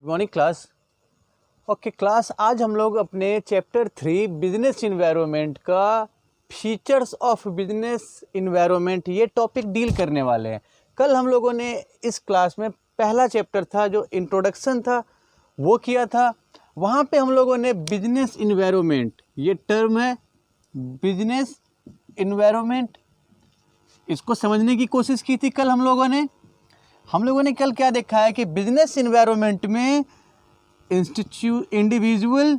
Morning class. Okay class, आज हम लोग अपने चैप्टर 3 बिजनेस इन्वायरमेंट का फीचर्स ऑफ बिजनेस इन्वायरमेंट ये टॉपिक डील करने वाले हैं। कल हम लोगों ने इस क्लास में पहला चैप्टर था जो इंट्रोडक्शन था वो किया था। वहाँ पे हम लोगों ने बिजनेस इन्वायरमेंट, ये टर्म है बिजनेस इन्वायरमेंट, इसको समझने की कोशिश की थी कल हम लोगों ने कल क्या देखा है कि बिजनेस इन्वायरमेंट में individual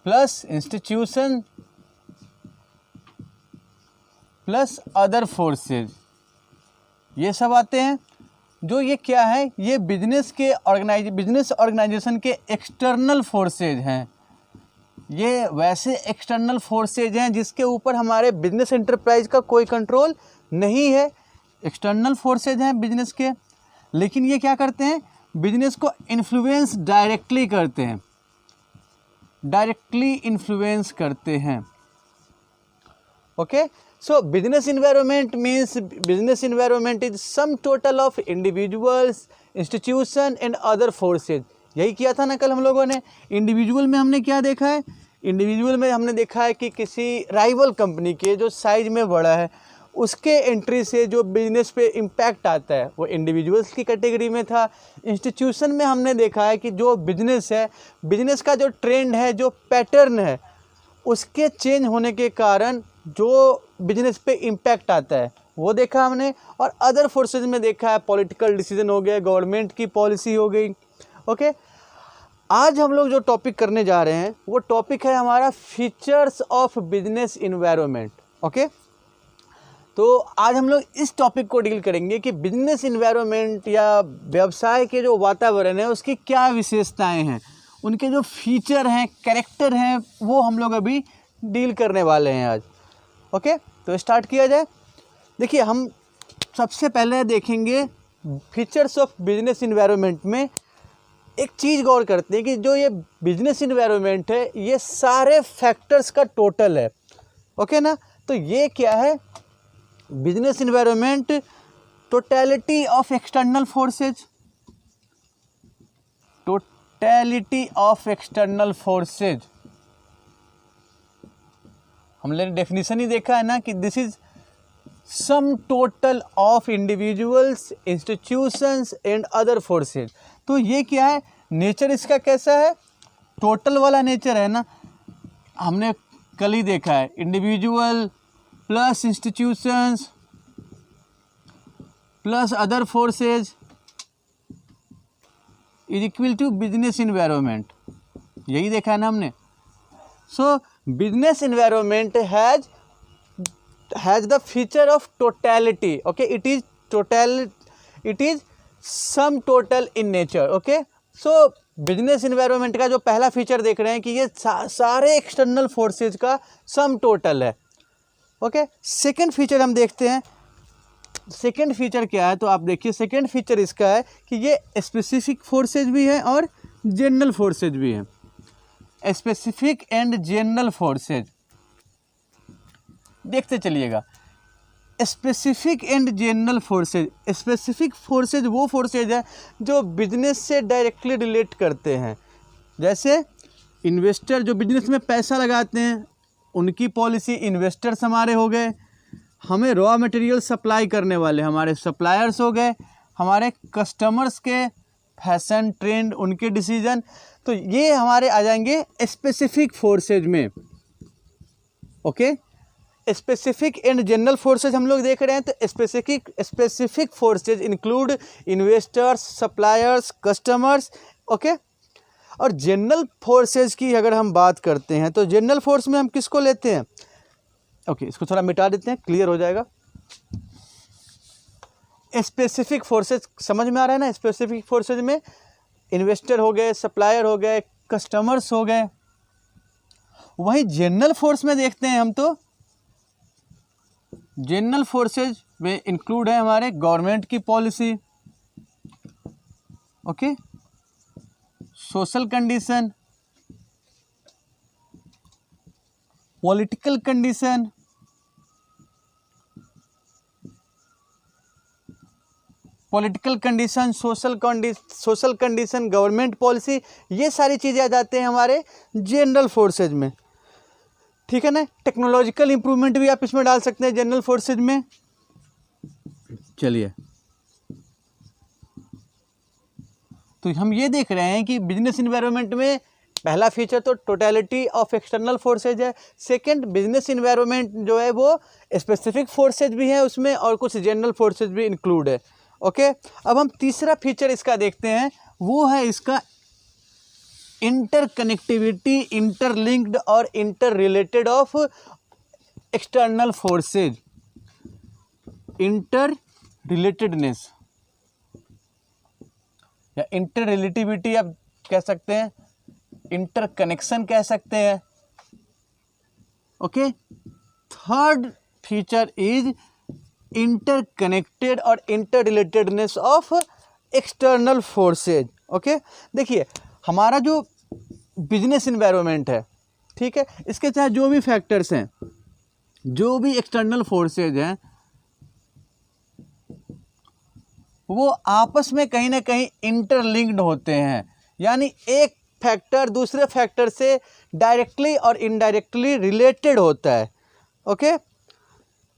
plus institution plus other forces, ये सब आते हैं। जो ये क्या है, ये बिजनेस ऑर्गेनाइजेशन के एक्सटर्नल फोर्सेज हैं। ये वैसे एक्सटर्नल फोर्सेज हैं जिसके ऊपर हमारे बिजनेस एंटरप्राइज का कोई कंट्रोल नहीं है। एक्सटर्नल फोर्सेज हैं बिजनेस के, लेकिन ये क्या करते हैं, बिजनेस को इन्फ्लुएंस डायरेक्टली करते हैं, डायरेक्टली इन्फ्लुएंस करते हैं। Okay, so business environment means business environment is sum total of individuals, institution and other forces. यही किया था ना कल हम लोगों ने। इंडिविजुअल में हमने क्या देखा है, इंडिविजुअल में हमने देखा है कि किसी राइवल कंपनी के जो साइज में बड़ा है उसके एंट्री से जो बिजनेस पे इम्पैक्ट आता है वो इंडिविजुअल्स की कैटेगरी में था। इंस्टीट्यूशन में हमने देखा है कि जो बिजनेस है, बिजनेस का जो ट्रेंड है, जो पैटर्न है, उसके चेंज होने के कारण जो बिजनेस पे इम्पैक्ट आता है वो देखा हमने। और अदर फोर्सेज में देखा है पॉलिटिकल डिसीजन हो गया, गवर्नमेंट की पॉलिसी हो गई। ओके, आज हम लोग जो टॉपिक करने जा रहे हैं वो टॉपिक है हमारा features of business environment. Okay, तो आज हम लोग इस टॉपिक को डील करेंगे कि बिजनेस इन्वायरमेंट या व्यवसाय के जो वातावरण है उसकी क्या विशेषताएं हैं, उनके जो फीचर हैं, कैरेक्टर हैं, वो हम लोग अभी डील करने वाले हैं आज। ओके, तो स्टार्ट किया जाए। देखिए, हम सबसे पहले देखेंगे फीचर्स ऑफ बिजनेस इन्वायरमेंट में एक चीज़ गौर करते हैं कि जो ये बिजनेस इन्वायरमेंट है ये सारे फैक्टर्स का टोटल है। ओके ना, तो ये क्या है, business environment totality of external forces, totality of external forces. हमने डेफिनेशन ही देखा है ना कि this is sum total of individuals, institutions and other forces. तो ये क्या है, नेचर इसका कैसा है, टोटल वाला नेचर है ना। हमने कल ही देखा है individual plus institutions plus other forces is equal to business environment, यही देखा है ना हमने। So business environment has the feature of totality. Okay, it is total, it is sum total in nature. Okay, so business environment का जो पहला feature देख रहे हैं कि ये सारे एक्सटर्नल फोर्सेज का सम टोटल है। ओके, सेकंड फीचर हम देखते हैं। सेकंड फीचर क्या है, तो आप देखिए सेकंड फीचर इसका है कि ये स्पेसिफिक फोर्सेज भी है और जनरल फोर्सेज भी है। स्पेसिफिक एंड जनरल फोर्सेज देखते चलिएगा। Specific and general forces, specific forces वो फोर्सेज है जो बिजनेस से डायरेक्टली रिलेट करते हैं। जैसे इन्वेस्टर जो बिजनेस में पैसा लगाते हैं उनकी पॉलिसी, इन्वेस्टर्स हमारे हो गए, हमें रॉ मटेरियल सप्लाई करने वाले हमारे सप्लायर्स हो गए, हमारे कस्टमर्स के फैशन ट्रेंड उनके डिसीजन, तो ये हमारे आ जाएंगे स्पेसिफिक फोर्सेज में। Okay, specific and general forces हम लोग देख रहे हैं। तो specific forces include investors, suppliers, customers. Okay, और जनरल फोर्सेज की अगर हम बात करते हैं तो जनरल फोर्स में हम किसको लेते हैं। ओके, इसको थोड़ा मिटा देते हैं, क्लियर हो जाएगा। स्पेसिफिक फोर्सेज समझ में आ रहा है ना। स्पेसिफिक फोर्सेज में इन्वेस्टर हो गए, सप्लायर हो गए, कस्टमर्स हो गए। वहीं जनरल फोर्स में देखते हैं हम तो जनरल फोर्सेज में इंक्लूड है हमारे गवर्नमेंट की policy, okay, social condition, political condition, political condition, social condition, government policy, ये सारी चीज़ें आ जाते हैं हमारे जनरल फोर्सेज में, ठीक है ना। टेक्नोलॉजिकल इंप्रूवमेंट भी आप इसमें डाल सकते हैं जनरल फोर्सेज में। चलिए, तो हम ये देख रहे हैं कि बिजनेस इन्वायरमेंट में पहला फीचर तो टोटलिटी ऑफ एक्सटर्नल फोर्सेज है। सेकंड, बिजनेस इन्वायरमेंट जो है वो स्पेसिफिक फोर्सेज भी हैं उसमें और कुछ जनरल फोर्सेज भी इंक्लूड है। ओके, अब हम तीसरा फीचर इसका देखते हैं, वो है इसका इंटरकनेक्टिविटी, इंटरलिंक्ड और inter related of external forces. Inter relatedness या इंटर रिलेटिविटी आप कह सकते हैं, इंटरकनेक्शन कह सकते हैं। Okay, third feature is interconnected और inter relatedness of external forces. Okay, देखिए हमारा जो बिजनेस इन्वायरमेंट है, ठीक है, इसके चाहे जो भी फैक्टर्स हैं, जो भी एक्सटर्नल फोर्सेज हैं, वो आपस में कहीं ना कहीं इंटरलिंक्ड होते हैं, यानी एक फैक्टर दूसरे फैक्टर से डायरेक्टली और इनडायरेक्टली रिलेटेड होता है। ओके,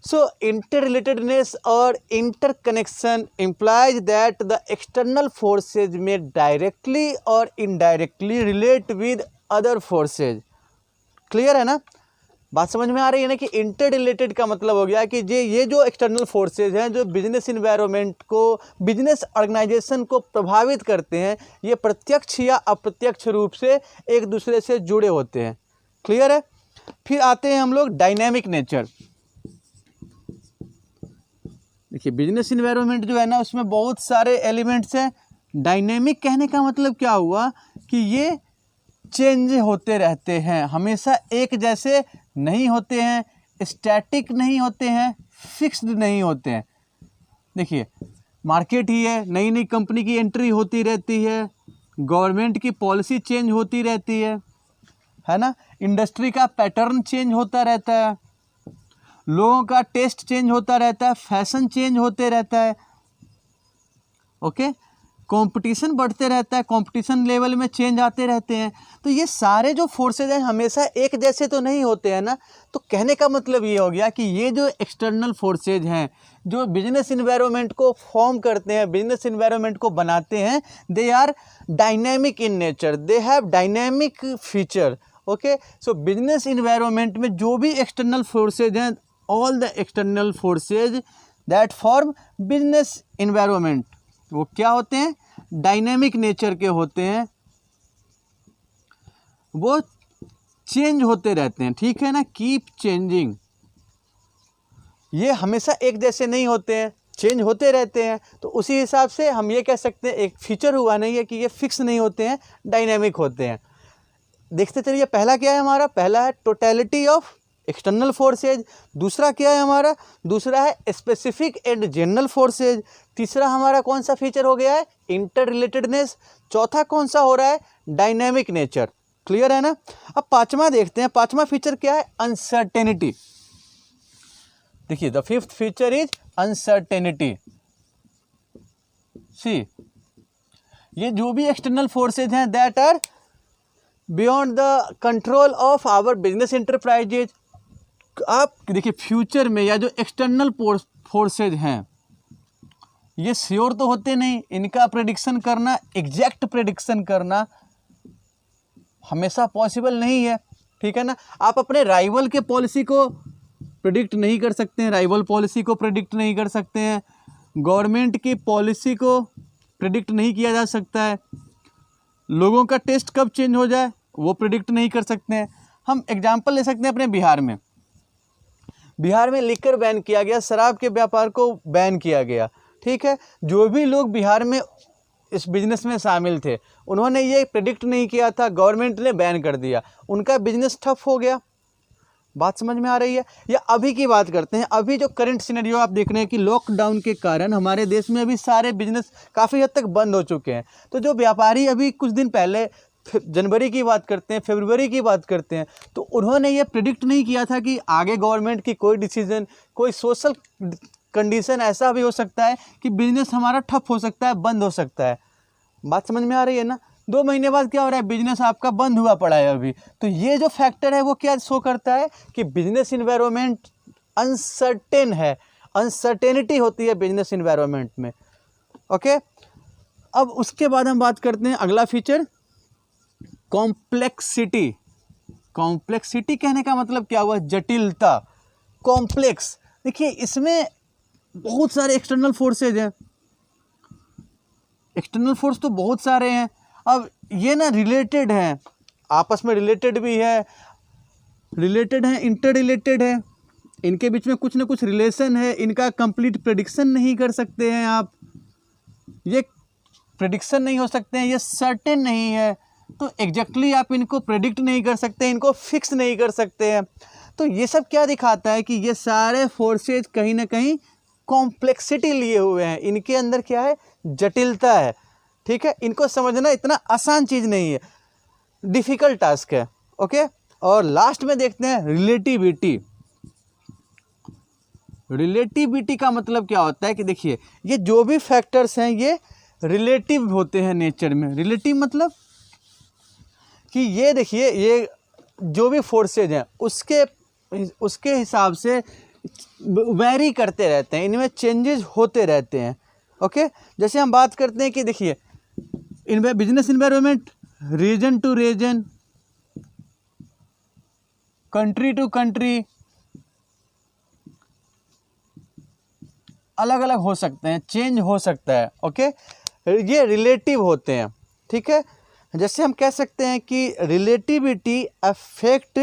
सो इंटर रिलेटेडनेस और interconnection implies that the external forces में डायरेक्टली और indirectly relate with other forces. Clear है ना, बात समझ में आ रही है ना कि इंटर रिलेटेड का मतलब हो गया कि ये जो एक्सटर्नल फोर्सेज हैं जो बिजनेस इन्वायरमेंट को, बिजनेस ऑर्गेनाइजेशन को प्रभावित करते हैं, ये प्रत्यक्ष या अप्रत्यक्ष रूप से एक दूसरे से जुड़े होते हैं। क्लियर है। फिर आते हैं हम लोग डायनेमिक नेचर। देखिए बिजनेस इन्वायरमेंट जो है ना उसमें बहुत सारे एलिमेंट्स हैं। डायनेमिक कहने का मतलब क्या हुआ कि ये चेंज होते रहते हैं, हमेशा एक जैसे नहीं होते हैं, स्टैटिक नहीं होते हैं, फिक्स्ड नहीं होते हैं। देखिए मार्केट ही है, नई नई कंपनी की एंट्री होती रहती है, गवर्नमेंट की पॉलिसी चेंज होती रहती है ना, इंडस्ट्री का पैटर्न चेंज होता रहता है, लोगों का टेस्ट चेंज होता रहता है, फैशन चेंज होते रहता है। ओके, कंपटीशन बढ़ते रहता है, कंपटीशन लेवल में चेंज आते रहते हैं। तो ये सारे जो फोर्सेज हैं हमेशा एक जैसे तो नहीं होते हैं ना। तो कहने का मतलब ये हो गया कि ये जो एक्सटर्नल फोर्सेज हैं जो बिजनेस इन्वायरमेंट को फॉर्म करते हैं, बिजनेस इन्वायरमेंट को बनाते हैं, they are dynamic in nature, they have dynamic feature. Okay, so business environment में जो भी एक्सटर्नल फोर्सेज हैं, all the external forces that form business environment, वो क्या होते हैं, डायनेमिक नेचर के होते हैं, वो चेंज होते रहते हैं। ठीक है ना, कीप चेंजिंग, ये हमेशा एक जैसे नहीं होते हैं, चेंज होते रहते हैं। तो उसी हिसाब से हम ये कह सकते हैं, एक फीचर हुआ नहीं है कि ये फिक्स नहीं होते हैं, डायनेमिक होते हैं। देखते चलिए पहला क्या है हमारा, पहला है टोटलिटी ऑफ एक्सटर्नल फोर्सेज, दूसरा क्या है हमारा, दूसरा है स्पेसिफिक एंड जनरल फोर्सेज, तीसरा हमारा कौन सा फीचर हो गया है, इंटर रिलेटेडनेस, चौथा कौन सा हो रहा है, डायनेमिक नेचर। क्लियर है ना। अब पांचवा देखते हैं, पांचवा फीचर क्या है, अनसर्टेनिटी। देखिए the fifth feature is uncertainty. See, ये जो भी एक्सटर्नल फोर्सेज हैं that are beyond the control of our business enterprises. आप देखिए फ्यूचर में या जो एक्सटर्नल फोर्सेज हैं ये श्योर तो होते नहीं, इनका प्रेडिक्शन करना, एग्जैक्ट प्रेडिक्शन करना हमेशा पॉसिबल नहीं है। ठीक है ना, आप अपने राइवल के पॉलिसी को प्रेडिक्ट नहीं कर सकते हैं, राइवल पॉलिसी को प्रेडिक्ट नहीं कर सकते हैं, गवर्नमेंट की पॉलिसी को प्रेडिक्ट नहीं किया जा सकता है, लोगों का टेस्ट कब चेंज हो जाए वो प्रेडिक्ट नहीं कर सकते हैं। हम एग्जांपल ले सकते हैं अपने बिहार में, बिहार में लिकर बैन किया गया, शराब के व्यापार को बैन किया गया। ठीक है, जो भी लोग बिहार में इस बिजनेस में शामिल थे उन्होंने ये प्रेडिक्ट नहीं किया था, गवर्नमेंट ने बैन कर दिया, उनका बिजनेस ठप हो गया। बात समझ में आ रही है। या अभी की बात करते हैं, अभी जो करंट सिनेरियो आप देख रहे हैं कि लॉकडाउन के कारण हमारे देश में अभी सारे बिजनेस काफ़ी हद तक बंद हो चुके हैं। तो जो व्यापारी अभी कुछ दिन पहले जनवरी की बात करते हैं, फरवरी की बात करते हैं, तो उन्होंने ये प्रेडिक्ट नहीं किया था कि आगे गवर्नमेंट की कोई डिसीजन, कोई सोशल कंडीशन ऐसा भी हो सकता है कि बिजनेस हमारा ठप हो सकता है, बंद हो सकता है। बात समझ में आ रही है ना? 2 महीने बाद क्या हो रहा है, बिजनेस आपका बंद हुआ पड़ा है अभी। तो ये जो फैक्टर है वो क्या शो करता है कि बिजनेस इन्वायरमेंट अनसर्टेन है, अनसर्टेनिटी होती है बिजनेस इन्वायरमेंट में। ओके, अब उसके बाद हम बात करते हैं अगला फीचर, कॉम्प्लेक्सिटी। कॉम्प्लेक्सिटी कहने का मतलब क्या हुआ, जटिलता, कॉम्प्लेक्स। देखिए इसमें बहुत सारे एक्सटर्नल फोर्सेज हैं, एक्सटर्नल फोर्स तो बहुत सारे हैं। अब ये ना रिलेटेड हैं, आपस में रिलेटेड भी है, रिलेटेड है, इंटर रिलेटेड है, इनके बीच में कुछ ना कुछ रिलेशन है, इनका कंप्लीट प्रेडिक्शन नहीं कर सकते हैं आप, ये प्रेडिक्शन नहीं हो सकते हैं, ये सर्टेन नहीं है, तो एग्जैक्टली आप इनको प्रेडिक्ट नहीं कर सकते, इनको फिक्स नहीं कर सकते हैं। तो ये सब क्या दिखाता है कि ये सारे फोर्सेज कहीं ना कहीं कॉम्प्लेक्सिटी लिए हुए हैं, इनके अंदर क्या है, जटिलता है। ठीक है, इनको समझना इतना आसान चीज़ नहीं है, डिफ़िकल्ट टास्क है। ओके, और लास्ट में देखते हैं रिलेटिविटी। रिलेटिविटी का मतलब क्या होता है कि देखिए ये जो भी फैक्टर्स हैं ये रिलेटिव होते हैं नेचर में। रिलेटिव मतलब कि ये देखिए ये जो भी फोर्सेज हैं उसके हिसाब से वैरी करते रहते हैं, इनमें चेंजेस होते रहते हैं। ओके, जैसे हम बात करते हैं कि देखिए इन business environment region to region, country to country अलग अलग हो सकते हैं, चेंज हो सकता है। ओके, ये रिलेटिव होते हैं। ठीक है, जैसे हम कह सकते हैं कि रिलेटिविटी अफेक्ट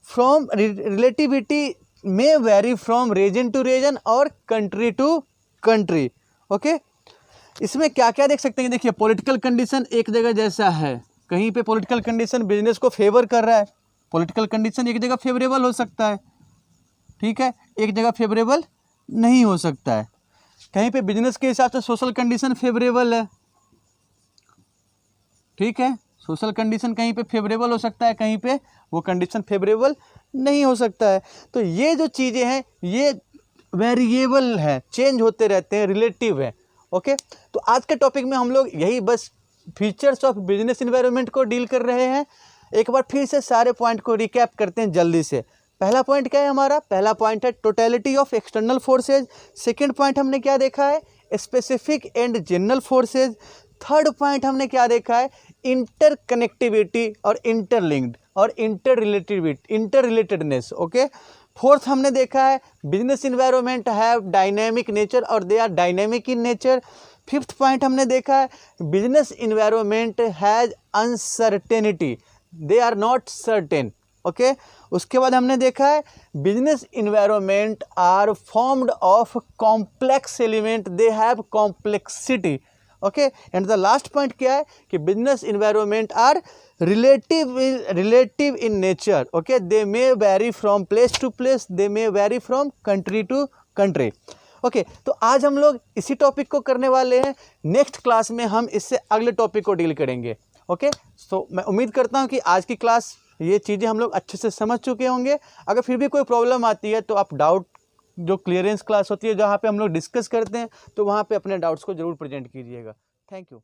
फ्रॉम, रिलेटिविटी में vary from region to region और कंट्री टू कंट्री। ओके, इसमें क्या क्या देख सकते हैं, देखिए पॉलिटिकल कंडीशन एक जगह जैसा है, कहीं पे पॉलिटिकल कंडीशन बिजनेस को फेवर कर रहा है, पॉलिटिकल कंडीशन एक जगह फेवरेबल हो सकता है, ठीक है, एक जगह फेवरेबल नहीं हो सकता है। कहीं पे बिजनेस के हिसाब से सोशल कंडीशन फेवरेबल है, ठीक है, सोशल कंडीशन कहीं पे फेवरेबल हो सकता है, कहीं पे वो कंडीशन फेवरेबल नहीं हो सकता है। तो ये जो चीज़ें हैं ये वेरिएबल है, चेंज होते रहते हैं, रिलेटिव है। ओके, तो आज के टॉपिक में हम लोग यही बस फीचर्स ऑफ बिजनेस इन्वायरमेंट को डील कर रहे हैं। एक बार फिर से सारे पॉइंट को रिकैप करते हैं जल्दी से। पहला पॉइंट क्या है हमारा, पहला पॉइंट है totality of external forces. Second point हमने क्या देखा है, specific and general forces. Third point हमने क्या देखा है, इंटरकनेक्टिविटी और इंटरलिंक्ड और इंटररिलेटेडनेस। ओके, फोर्थ हमने देखा है business environment have dynamic nature और they are dynamic in nature. Fifth point हमने देखा है business environment has uncertainty, they are not certain. Okay, उसके बाद हमने देखा है business environment are formed of complex element, they have complexity. Okay, and the last point क्या है कि business environment are relative in nature. Okay, they may vary from place to place, they may vary from country to country. Okay, तो आज हम लोग इसी topic को करने वाले हैं, नेक्स्ट क्लास में हम इससे अगले टॉपिक को डील करेंगे। ओके, तो मैं उम्मीद करता हूँ कि आज की क्लास ये चीज़ें हम लोग अच्छे से समझ चुके होंगे। अगर फिर भी कोई प्रॉब्लम आती है तो आप डाउट, जो क्लियरेंस क्लास होती है जहाँ पे हम लोग डिस्कस करते हैं, तो वहाँ पे अपने डाउट्स को ज़रूर प्रेजेंट कीजिएगा। Thank you.